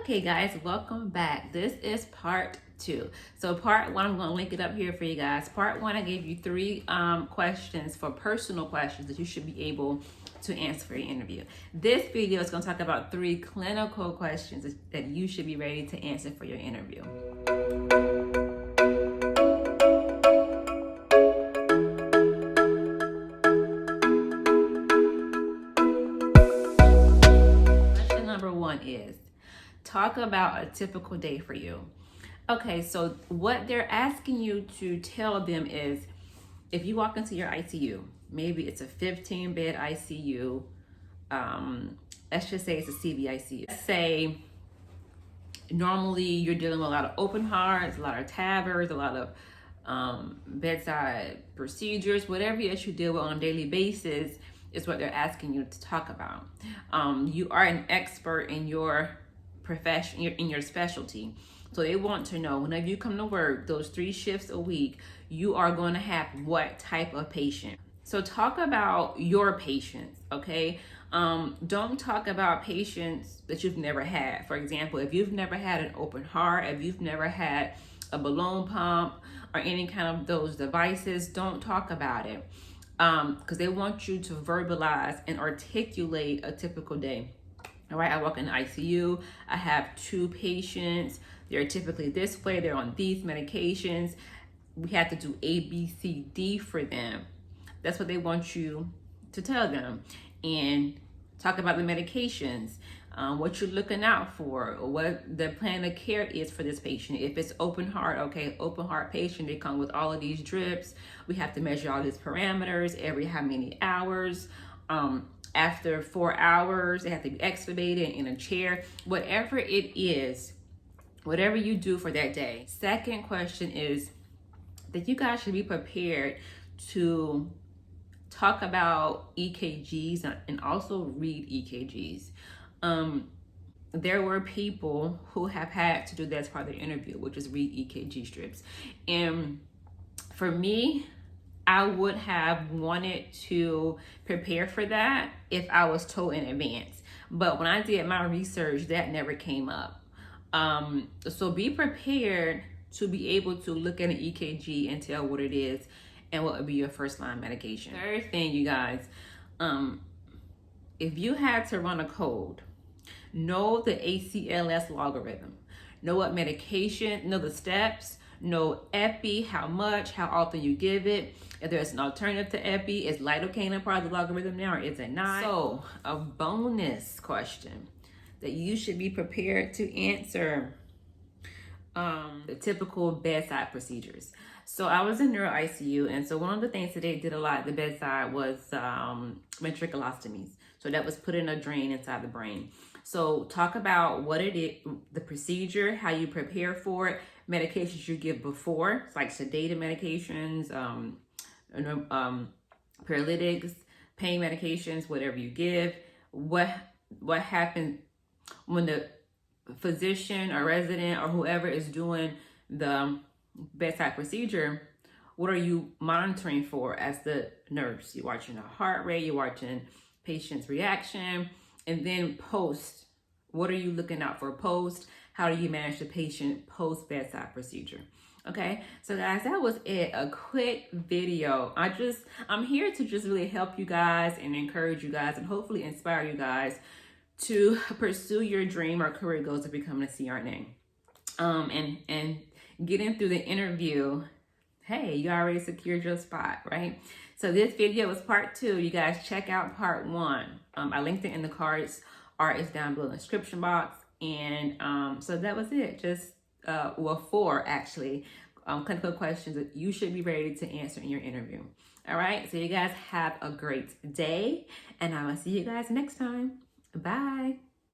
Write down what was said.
Okay guys, welcome back. This is part 2. So part 1, I'm going to link it up here for you guys. Part 1, I gave you 3 questions for personal questions that you should be able to answer for your interview. This video is going to talk about 3 clinical questions that you should be ready to answer for your interview. Question number 1 is, talk about a typical day for you. Okay, so what they're asking you to tell them is, if you walk into your ICU, maybe it's a 15-bed ICU, let's just say it's a CVICU. Let's say normally you're dealing with a lot of open hearts, a lot of TAVRs, a lot of bedside procedures, whatever that you deal with on a daily basis is what they're asking you to talk about. You are an expert in your profession, in your specialty. So they want to know, whenever you come to work, those 3 shifts a week, you are going to have what type of patient. So talk about your patients, okay? Don't talk about patients that you've never had. For example, if you've never had an open heart, if you've never had a balloon pump or any kind of those devices, don't talk about it. Because they want you to verbalize and articulate a typical day. All right, I walk in the ICU, I have 2 patients, they're typically this way, they're on these medications, we have to do A, B, C, D for them. That's what they want you to tell them. And talk about the medications, what you're looking out for, what the plan of care is for this patient. If it's open heart, okay, open heart patient, they come with all of these drips. We have to measure all these parameters every how many hours. After 4 hours, they have to be extubated in a chair, whatever it is, whatever you do for that day. Second question is that you guys should be prepared to talk about EKGs and also read EKGs. There were people who have had to do that as part of the interview, which is read EKG strips. And for me, I would have wanted to prepare for that if I was told in advance. But when I did my research, that never came up. So be prepared to be able to look at an EKG and tell what it is and what would be your first line medication. Third thing, you guys, if you had to run a code, know the ACLS logarithm, know what medication, know the steps, know epi, how much, how often you give it. If there's an alternative to epi, is lidocaine a part of the logarithm now or is it not? So a bonus question that you should be prepared to answer, the typical bedside procedures. So I was in neuro ICU, and so one of the things that they did a lot at the bedside was ventriculostomies. So that was putting a drain inside the brain. So talk about what it is, the procedure, how you prepare for it, medications you give before, like sedative medications, paralytics, pain medications, whatever you give. What happens when the physician or resident or whoever is doing the bedside procedure? What are you monitoring for as the nurse? You're watching the heart rate, you're watching patient's reaction, and then post. What are you looking out for post? How do you manage the patient post bedside procedure? Okay, so guys, that was it. A quick video. I'm here to just really help you guys and encourage you guys and hopefully inspire you guys to pursue your dream or career goals of becoming a CRNA. And getting through the interview, hey, you already secured your spot, right? So this video was part 2. You guys check out part 1. I linked it in the cards, or it's down below in the description box. And so that was it. Just 4 actually clinical questions that you should be ready to answer in your interview. All right, so you guys have a great day, and I will see you guys next time. Bye.